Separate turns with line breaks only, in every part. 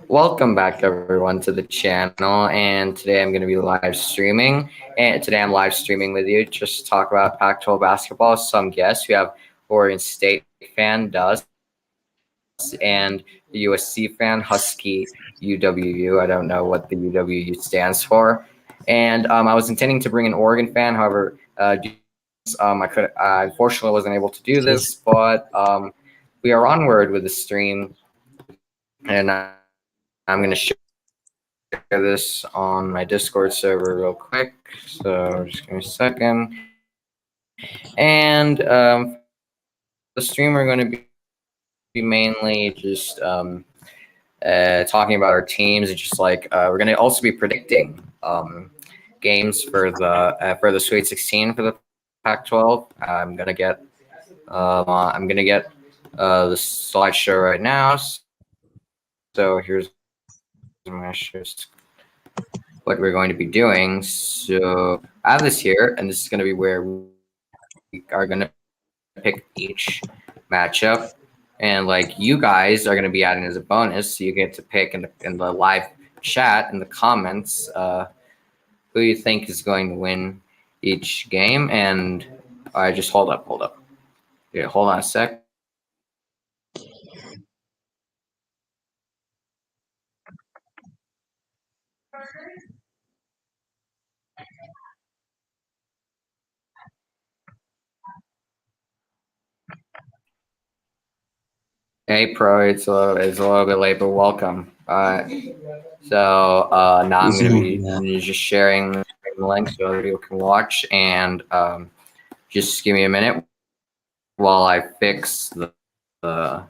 Welcome back, everyone, to the channel. And today I'm going to be live streaming. And today I'm live streaming with you just to talk about Pac-12 basketball. Some guests. We have Oregon State fan, Dust, and the USC fan, Husky UWU. I don't know what the UWU stands for. And I was intending to bring an Oregon fan. However, I unfortunately wasn't able to do this, but we are onward with the stream. And I'm going to share this on my Discord server real quick. So just give me a second. And the stream, we're going to be mainly just talking about our teams. And just like we're going to also be predicting games for the Sweet 16 for the Pac-12. I'm gonna get the slideshow right now. So here's my shows. What we're going to be doing. So I have this here, and this is going to be where we are going to pick each matchup, and like you guys are going to be adding as a bonus, so you get to pick in the live chat in the comments who you think is going to win each game. And I just hold up. Yeah, hold on a sec. Hey, Pro, it's a little bit late, but welcome. So now I'm going to be just sharing the link so other people can watch, and just give me a minute while I fix while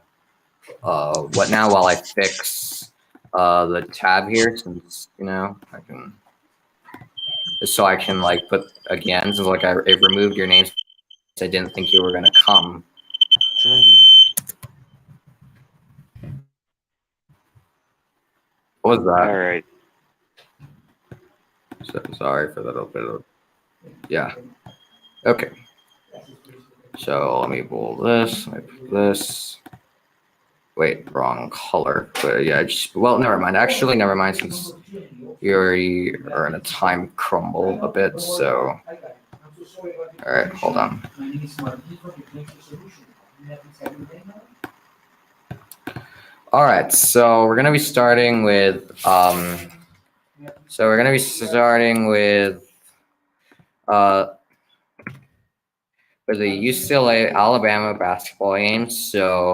I fix the tab here, since I can, just so I can like put again, since like it removed your names. I didn't think you were going to come. What was that?
All right.
So sorry for that little bit of, yeah. Okay. So let me pull this. Let me put this. Wait, wrong color. But yeah, well, never mind. Actually, never mind, since you already are in a time crumble a bit. So, all right, hold on. All right, so we're gonna be starting with for the UCLA Alabama basketball game. So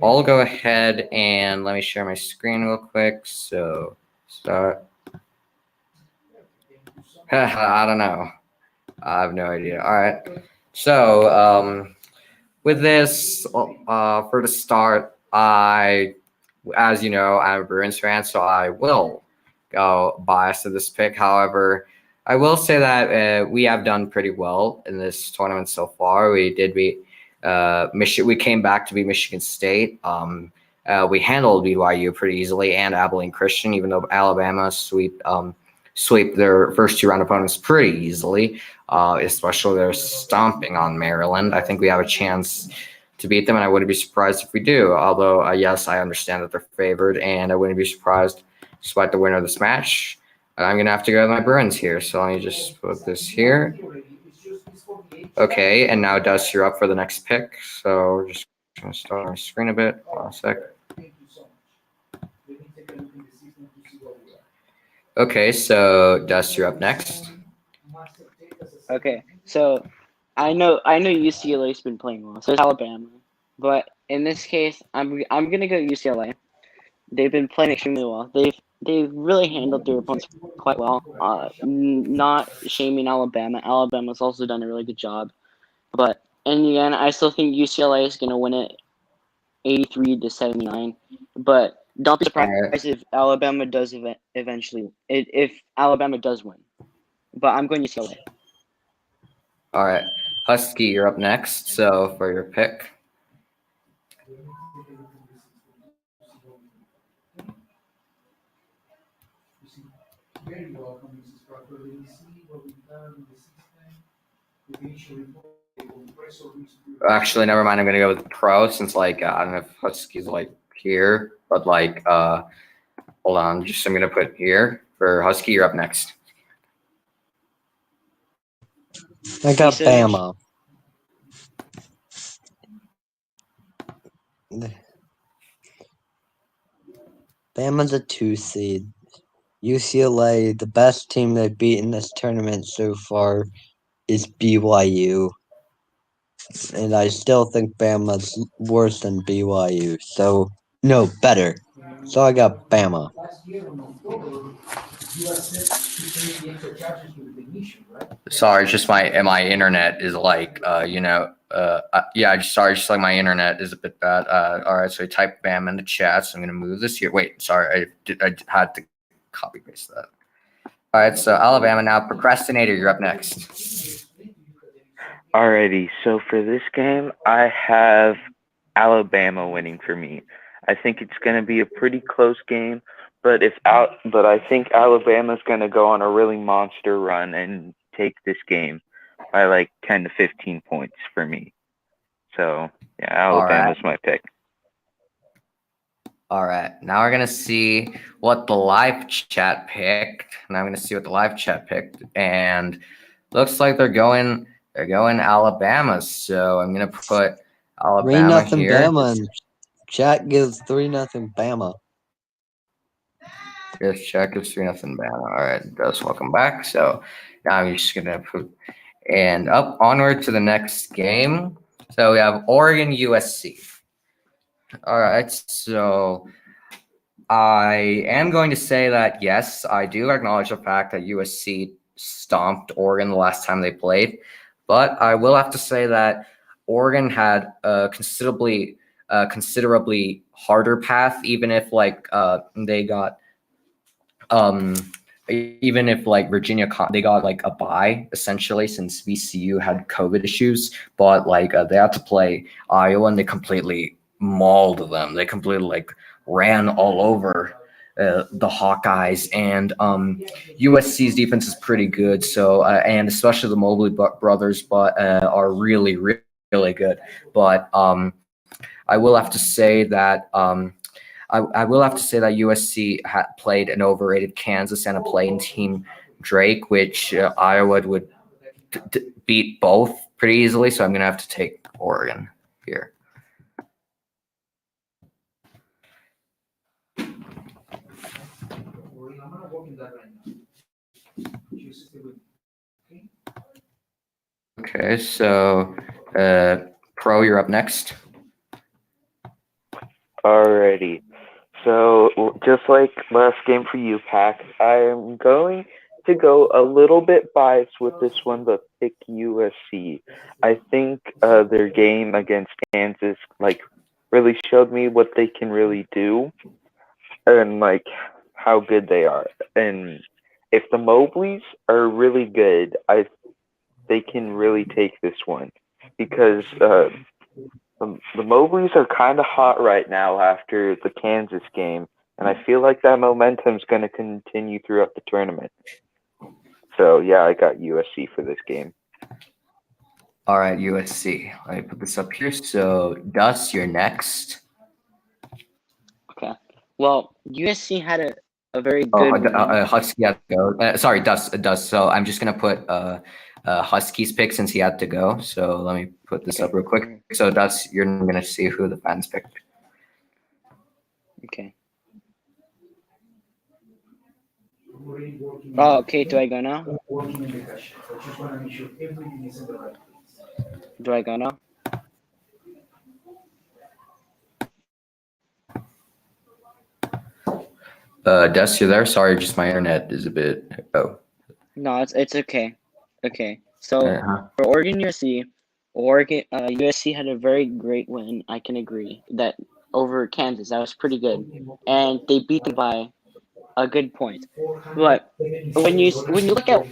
I'll go ahead and let me share my screen real quick. So start. I don't know. I have no idea. All right. So with this, for the start, as you know, I'm a Bruins fan, so I will go biased to this pick. However, I will say that we have done pretty well in this tournament so far. We did beat Michigan. We came back to beat Michigan State. We handled BYU pretty easily, and Abilene Christian, even though Alabama sweep their first two round opponents pretty easily. Especially they're stomping on Maryland. I think we have a chance to beat them, and I wouldn't be surprised if we do. Although, yes, I understand that they're favored, and I wouldn't be surprised despite the winner of this match. I'm going to have to go with my Bruins here, so let me just put this here. Okay, and now Dust, you're up for the next pick. So we're just going to start my screen a bit. Hold on a sec. Okay, so Dust, you're up next.
Okay, so I know UCLA's been playing well. So is Alabama, but in this case, I'm gonna go UCLA. They've been playing extremely well. They've really handled their opponents quite well. Not shaming Alabama. Alabama's also done a really good job, but in the end, I still think UCLA is gonna win it, 83-79. But don't be surprised if Alabama does eventually. If Alabama does win, but I'm going UCLA.
All right, Husky, you're up next. So for your pick. Actually, never mind. I'm gonna go with Pro, since like I don't know if Husky's like here, but like hold on, I'm gonna put here for Husky. You're up next.
I got
He said-
Bama. Bama's a 2 seed. UCLA, the best team they beat in this tournament so far is BYU. And I still think Bama's worse than BYU. So, no, better. So I got Bama.
Sorry, it's just my internet is like yeah, just like my internet is a bit bad. All right, so I typed Bam in the chat, so I'm gonna move this here. Wait, sorry, I had to copy paste that. All right, so Alabama now. Procrastinator, you're up next.
Alrighty, so for this game, I have Alabama winning for me. I think it's going to be a pretty close game, but I think Alabama's going to go on a really monster run and take this game by like 10 to 15 points for me. So, yeah, Alabama's my pick.
All right, now we're gonna see what the live chat picked. Now I'm gonna see what the live chat picked, and looks like they're going Alabama. So I'm gonna put Alabama
3-0
here.
Bama. And chat gives 3-0 Bama.
Yes, check is 3-0 Bama. All right, Gus, welcome back. So now I'm just gonna put and up onward to the next game. So we have Oregon USC. All right, so I am going to say that yes, I do acknowledge the fact that USC stomped Oregon the last time they played, but I will have to say that Oregon had a considerably harder path, even if they got even if like Virginia they got like a bye essentially since VCU had COVID issues, but like they had to play Iowa and they completely mauled them. They completely like ran all over the Hawkeyes, and USC's defense is pretty good. So and especially the Mobley brothers, but are really good. But I will have to say that I will have to say that USC played an overrated Kansas and a playing team Drake, which Iowa would beat both pretty easily. So I'm gonna have to take Oregon here. Okay, so Pro, you're up next.
Alrighty. So, just like last game for you, PAC, I am going to go a little bit biased with this one, but pick USC. I think their game against Kansas really showed me what they can really do and like how good they are. And if the Mobleys are really good, they can really take this one because the Mobleys are kind of hot right now after the Kansas game, and I feel like that momentum's going to continue throughout the tournament. So, yeah, I got USC for this game.
All right, USC. Let me put this up here. So, Dust, you're next.
Okay. Well, USC had a very good.
Husky had to go. Sorry, Dust. So I'm just gonna put Husky's pick since he had to go. So let me put this up real quick. So Dust, you're gonna see who the fans picked.
Okay. Oh, okay. Do I go now? Do I go now?
Dust, you're there? Sorry, just my internet is a bit. Oh.
No, it's okay. Okay. So for Oregon USC, USC had a very great win. I can agree that over Kansas. That was pretty good, and they beat them by a good point. But when you look at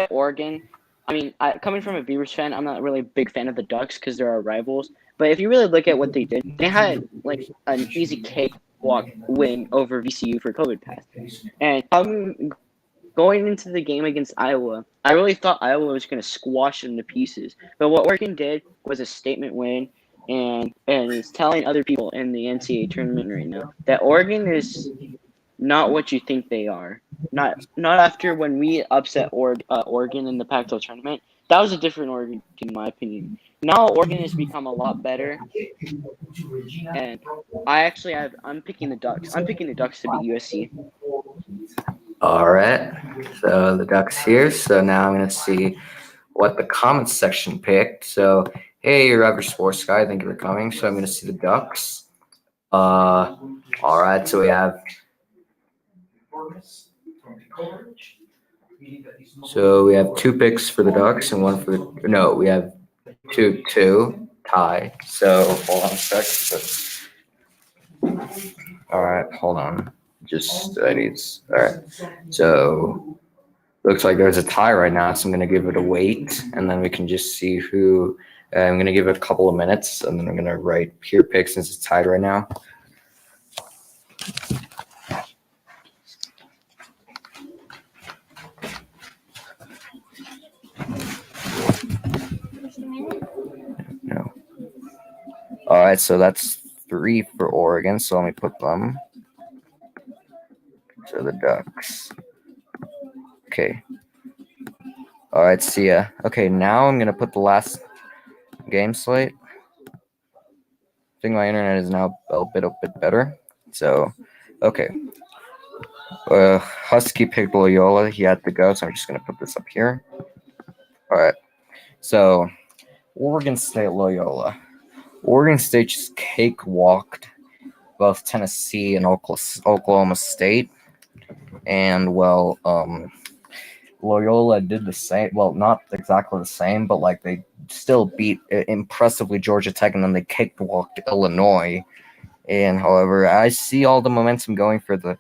Oregon, I mean, coming from a Beavers fan, I'm not really a big fan of the Ducks because they're our rivals. But if you really look at what they did, they had like an easy cakewalk win over VCU for COVID pass. And going into the game against Iowa, I really thought Iowa was going to squash them to pieces. But what Oregon did was a statement win, and is telling other people in the NCAA tournament right now that Oregon is not what you think they are. Not after when we upset Oregon in the Pac-12 tournament. That was a different Oregon, in my opinion. Now Oregon has become a lot better, and I'm picking the Ducks. I'm picking the Ducks to beat USC.
All right. So the Ducks here. So now I'm gonna see what the comments section picked. So hey, your average sports guy, thank you for coming. So I'm gonna see the Ducks. All right. So we have. So we have 2 picks for the Ducks and 1 for the. No, we have two tie. So hold on a sec. All right, hold on. Just I need. All right. So looks like there's a tie right now. So I'm gonna give it a wait, and then we can just see who. I'm gonna give it a couple of minutes, and then I'm gonna write peer pick since it's tied right now. No. All right, so that's 3 for Oregon. So let me put them. So the Ducks. Okay. All right, see ya. Okay, now I'm gonna put the last game slate. I think my internet is now a bit better. So, okay. Husky picked Loyola. He had to go, so I'm just gonna put this up here. All right. So, Oregon State Loyola. Oregon State just cakewalked both Tennessee and Oklahoma State, and well, Loyola did the same. Well, not exactly the same, but like they still beat impressively Georgia Tech, and then they cakewalked Illinois. And however, I see all the momentum going for the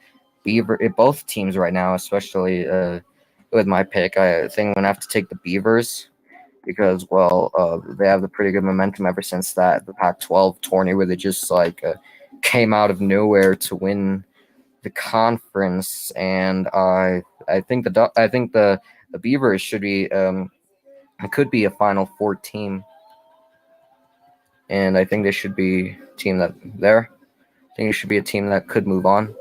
both teams right now, especially with my pick. I think I'm gonna have to take the Beavers because, well, they have the pretty good momentum ever since the Pac-12 tourney where they just came out of nowhere to win the conference, and I think the Beavers should be it could be a Final Four team, and I think they should be a team that there. I think it should be a team that could move on.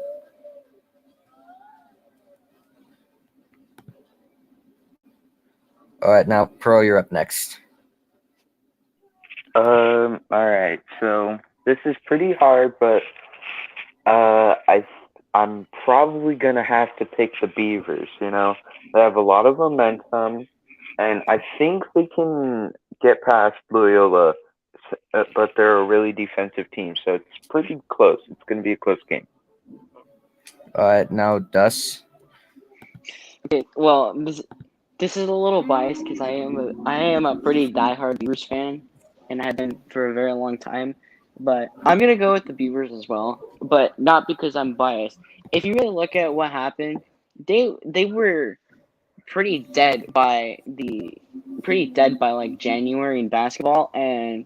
All right, now Pro, you're up next.
All right. So this is pretty hard, but I'm probably gonna have to pick the Beavers. You know, they have a lot of momentum, and I think they can get past Loyola, but they're a really defensive team, so it's pretty close. It's gonna be a close game.
All right, now Dus.
Okay, well, this is a little biased because I am a pretty diehard Beavers fan, and I have been for a very long time. But I'm gonna go with the Beavers as well, but not because I'm biased. If you really look at what happened, they were pretty dead by like January in basketball, and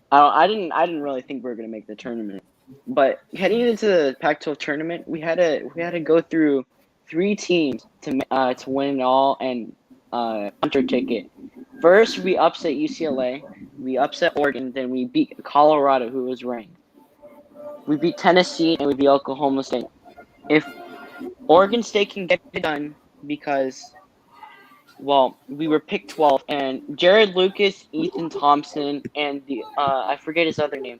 I didn't really think we were gonna make the tournament. But heading into the Pac-12 tournament, we had to go through 3 teams to win it all and punch our ticket. First, we upset UCLA, we upset Oregon, then we beat Colorado, who was ranked. We beat Tennessee and we beat Oklahoma State. If Oregon State can get it done, because well, we were picked 12th, and Jared Lucas, Ethan Thompson, and the I forget his other name,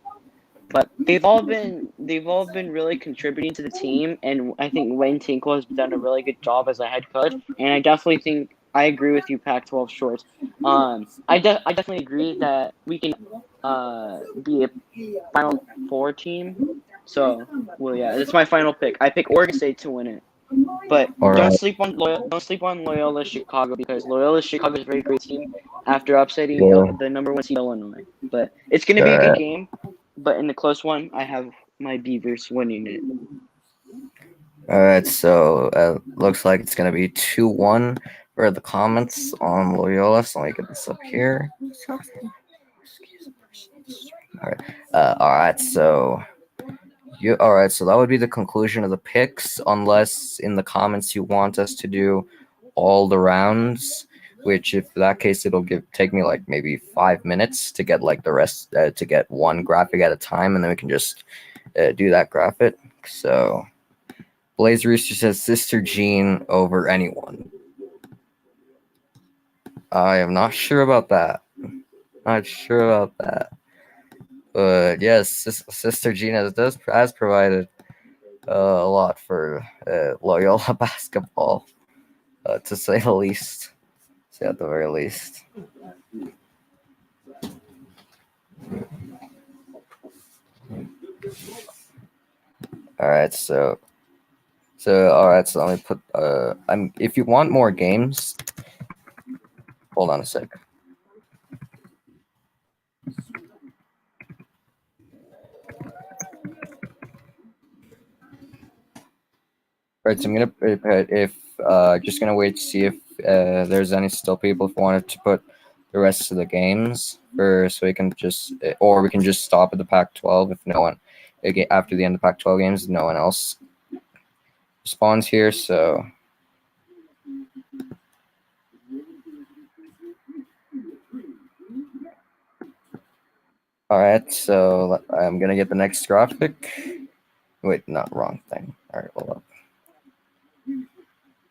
but they've all been really contributing to the team, and I think Wayne Tinkle has done a really good job as a head coach, and I definitely think I agree with you, Pac-12 shorts. I definitely agree that we can be a Final Four team. So, well, yeah, that's my final pick. I pick Oregon State to win it. But
All
don't
right.
sleep on Loyola Chicago, because Loyola Chicago is a very great team after upsetting
Yeah.
the number 1 seed Illinois. But it's gonna be a good game. But in the close one, I have my Beavers winning it.
All right, so looks like it's gonna be 2-1 for the comments on Loyola. So let me get this up here. All right, so that would be the conclusion of the picks, unless in the comments you want us to do all the rounds. which if that case it'll take me like maybe 5 minutes to get like the rest to get one graphic at a time, and then we can just do that graphic. So Blaze Rooster says Sister Jean over anyone. I am not sure about that. Not sure about that. But yes, Sister Jean has provided a lot for Loyola basketball, to say the least. Say at the very least. All right, so all right, so let me put if you want more games, hold on a sec. Right, so I'm gonna just gonna wait to see if there's any still people who wanted to put the rest of the games for, so we can just or we can just stop at the Pac-12 if no one after the end of Pac-12 games, no one else responds here. So all right, so I'm gonna get the next graphic. Wait, not wrong thing. All right, hold up.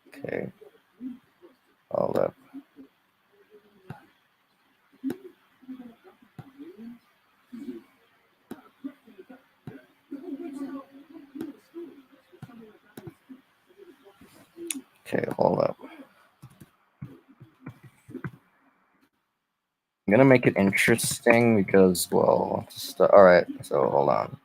Okay, hold up. Okay, hold up. I'm gonna make it interesting because, well, all right. So hold on.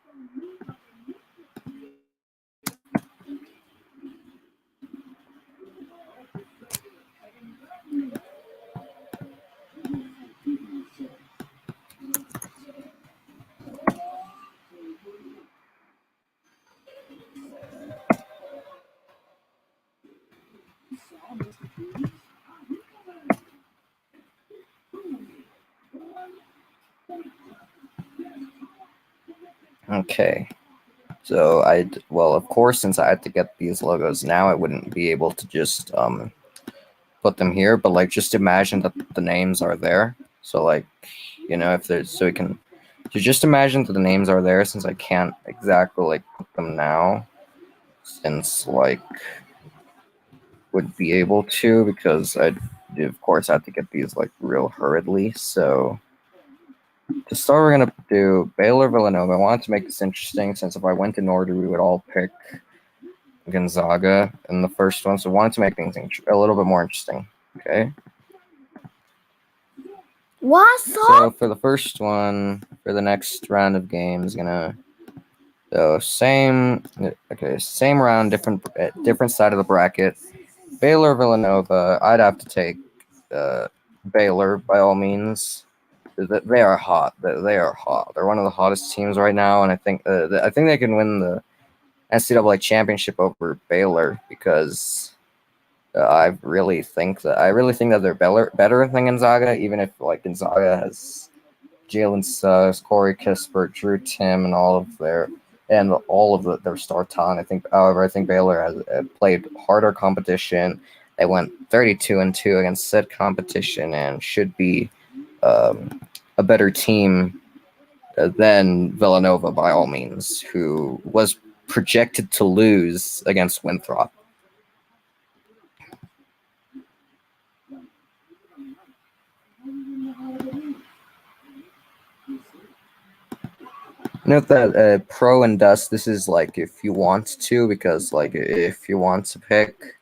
Okay. So well, of course, since I had to get these logos now, I wouldn't be able to just put them here, but like just imagine that the names are there. So like, if there's, so we can, so just imagine that the names are there, since I can't exactly like put them now, since like would be able to, because I of course had to get these like real hurriedly. So to start, we're gonna do Baylor Villanova. I wanted to make this interesting, since if I went in order, we would all pick Gonzaga in the first one. So I wanted to make things a little bit more interesting. Okay.
What's
So
up?
for the first one, for the next round of games, same round, different side of the bracket. Baylor Villanova. I'd have to take Baylor by all means. They are hot. They are hot. They're one of the hottest teams right now, and I think they can win the NCAA championship over Baylor, because I really think that they're better than Gonzaga, even if like Gonzaga has Jalen Suggs, Corey Kispert, Drew Tim, and all of their star talent. I think Baylor has played harder competition. They went 32-2 against said competition and should be a better team than Villanova by all means, who was projected to lose against Winthrop. Note that Pro and Dust, this is like if you want to, because like if you want to pick,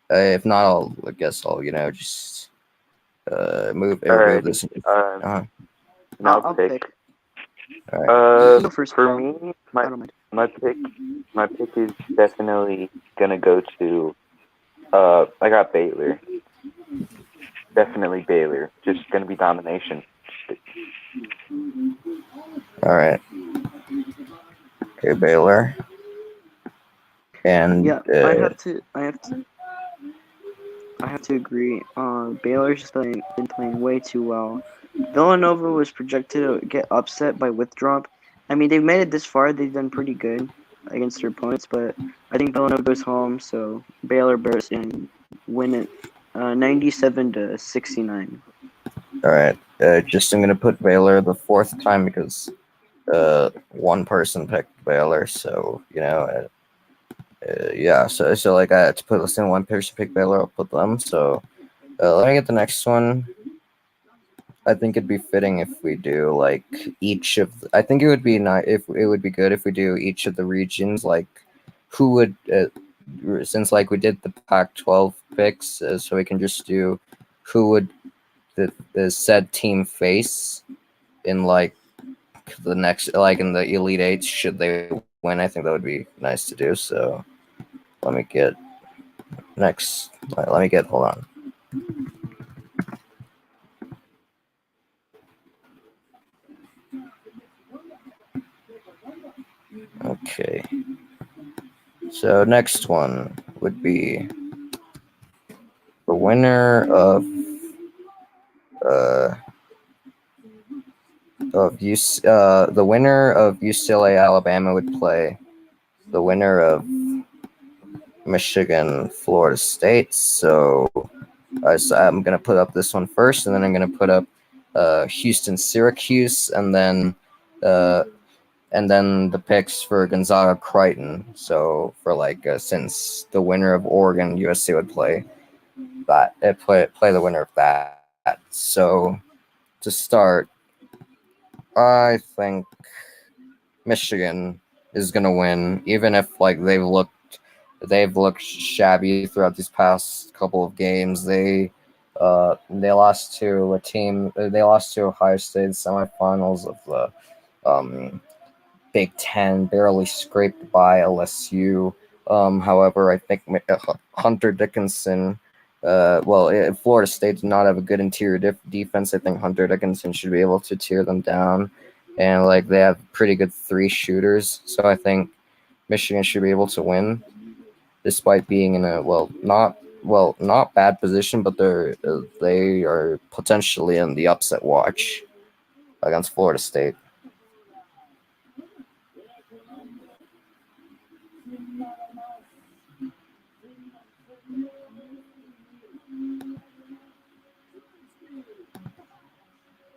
if not, I guess I'll just move this.
Now
I'll
pick.
pick.
All right.
You go first,
For
Paul.
me,
I don't mind.
my pick is definitely gonna go to. I got Baylor. Definitely Baylor. Just gonna be domination.
All right. Okay, Baylor. And
Yeah, I have to agree. Baylor's just been playing way too well. Villanova was projected to get upset by Winthrop. I mean, they've made it this far. They've done pretty good against their opponents, but I think Villanova goes home, so Baylor bears and win it 97-69.
All right. Just I'm gonna put Baylor the fourth time because one person picked Baylor, so yeah. So like I had to put listen one person picked Baylor, I'll put them. So let me get the next one. I think it'd be fitting if we do like each of. I think it would be nice if it would be good if we do each of the regions. Like, who would since like we did the Pac-12 picks, so we can just do who would the said team face in like the next like in the Elite Eight should they win. I think that would be nice to do. So let me get next. Let me get. Hold on. Okay. So next one would be the winner of the winner of UCLA Alabama would play the winner of Michigan Florida State. So I'm gonna put up this one first, and then I'm gonna put up Houston Syracuse, and then the picks for Gonzaga Creighton. So for like since the winner of Oregon USC would play that, play the winner of that. So to start, I think Michigan is gonna win, even if like they've looked shabby throughout these past couple of games. They lost to a team. They lost to Ohio State in the semifinals of the Big Ten, barely scraped by LSU. However, I think Hunter Dickinson. Florida State did not have a good interior defense. I think Hunter Dickinson should be able to tear them down, and like they have pretty good three shooters. So I think Michigan should be able to win, despite being in a not bad position, but they are potentially in the upset watch against Florida State.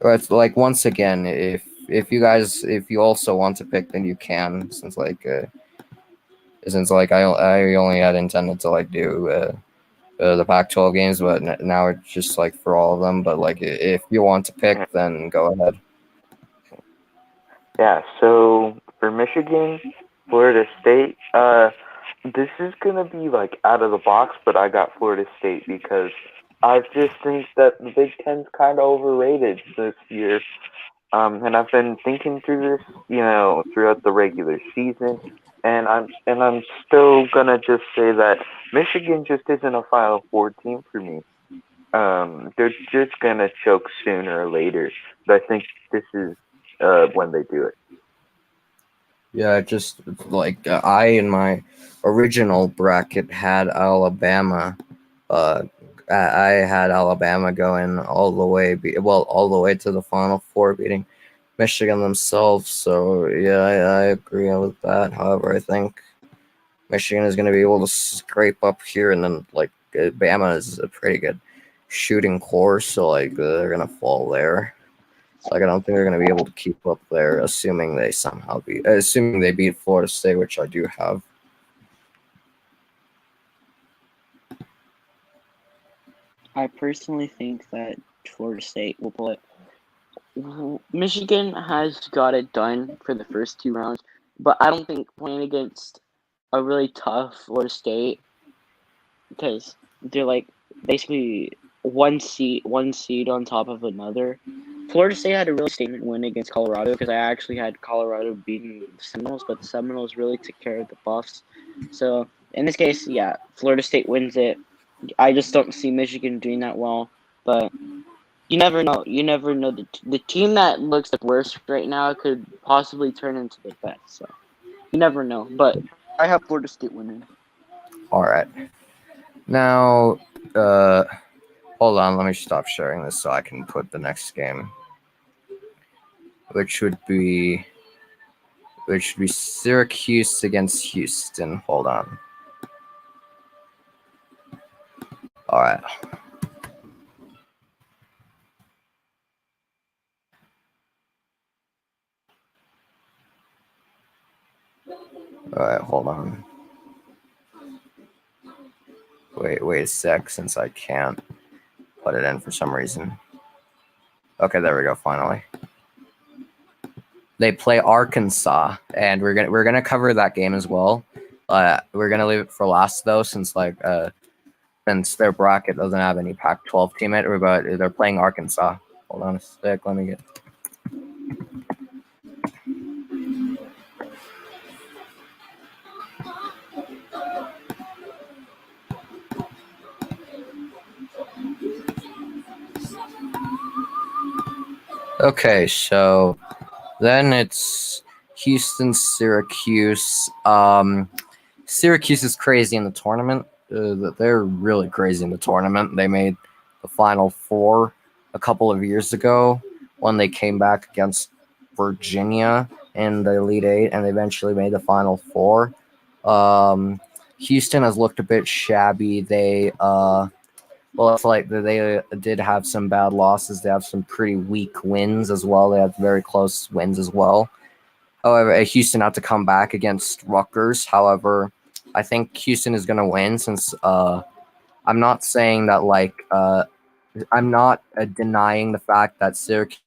But like once again, if you also want to pick, then you can. Since I only had intended to like do the Pac-12 games, but now it's just like for all of them. But like if you want to pick, then go ahead.
Yeah, so for Michigan, Florida State, this is gonna be like out of the box, but I got Florida State because I just think that the Big Ten's kind of overrated this year. And I've been thinking through this, throughout the regular season, and I'm still gonna just say that Michigan just isn't a Final Four team for me. They're just gonna choke sooner or later, but I think this is when they do it.
Yeah, just like I in my original bracket had Alabama. I had Alabama going all the way, all the way to the Final Four, beating Michigan themselves. So yeah, I agree with that. However, I think Michigan is going to be able to scrape up here, and then like Bama is a pretty good shooting core, so like they're going to fall there. Like I don't think they're going to be able to keep up there, assuming they beat Florida State, which I do have.
I personally think that Florida State will pull it. Michigan has got it done for the first two rounds, but I don't think playing against a really tough Florida State, because they're like basically one seed on top of another. Florida State had a really statement win against Colorado, because I actually had Colorado beating the Seminoles, but the Seminoles really took care of the Buffs. So in this case, yeah, Florida State wins it. I just don't see Michigan doing that well, but you never know. You never know. The team that looks the worst right now could possibly turn into the best. So you never know. But I have Florida State winning.
All right. Now, hold on. Let me stop sharing this so I can put the next game, which would be Syracuse against Houston. Hold on. All right. All right, hold on. Wait a sec, since I can't put it in for some reason. Okay, there we go. Finally, they play Arkansas, and we're gonna cover that game as well. We're gonna leave it for last though, since since their bracket doesn't have any Pac-12 team in it, but they're playing Arkansas. Hold on a sec. Let me get. Okay, so then it's Houston, Syracuse. Syracuse is crazy in the tournament. They're really crazy in the tournament. They made the Final Four a couple of years ago when they came back against Virginia in the Elite Eight, and they eventually made the Final Four. Houston has looked a bit shabby. It's like they did have some bad losses. They have some pretty weak wins as well. They have very close wins as well. However, Houston had to come back against Rutgers. However, I think Houston is going to win since I'm not saying that I'm not denying the fact that Syracuse.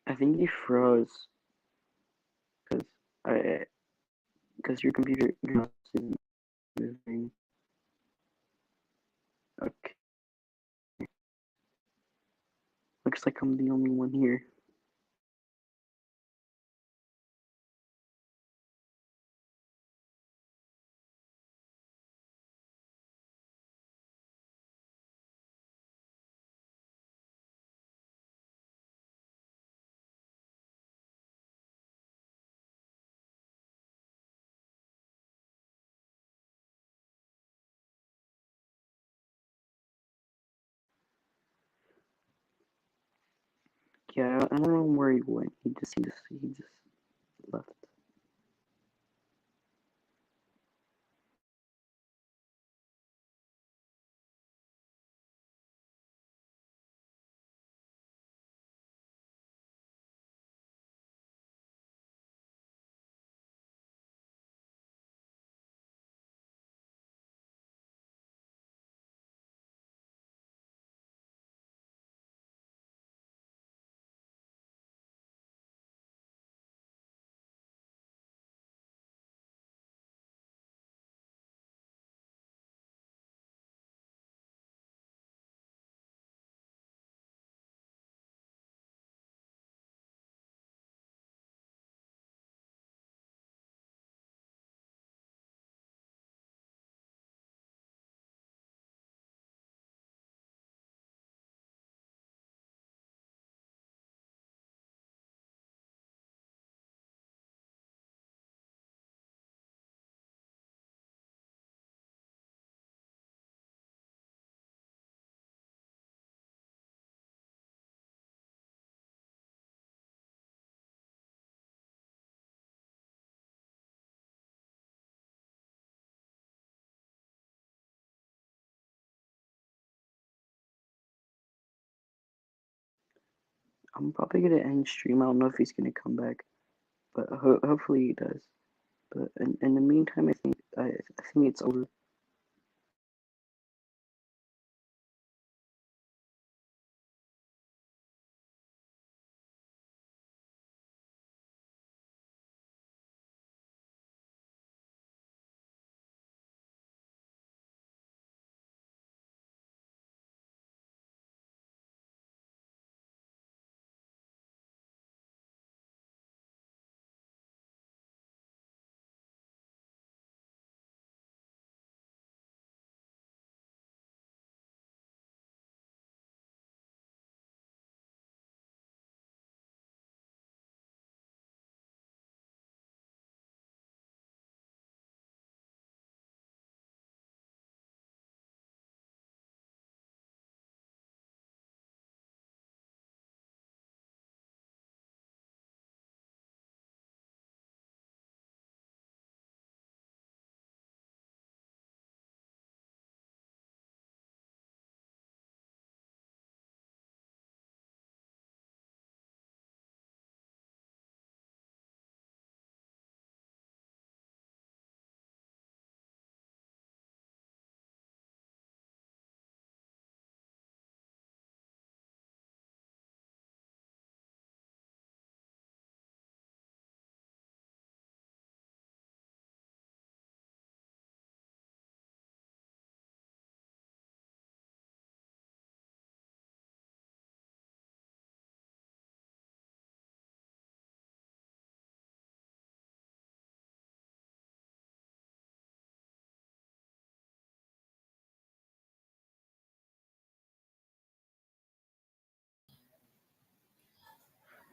I think you froze because your computer mouse isn't moving. Okay, looks like I'm the only one here. Yeah, I don't know where he went. He just left. I'm probably gonna end stream. I don't know if he's gonna come back, but hopefully he does. But in the meantime, I think it's over.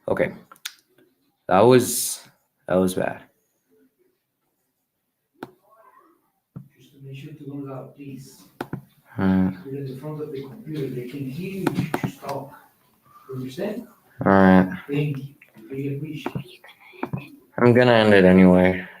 Okay, that was bad.
Just to make sure to go loud, please.
Hmm.
You're in the front of the computer, they can hear you, just talk. You understand?
All right,
Thank you. Really appreciate it.
I'm gonna end it anyway.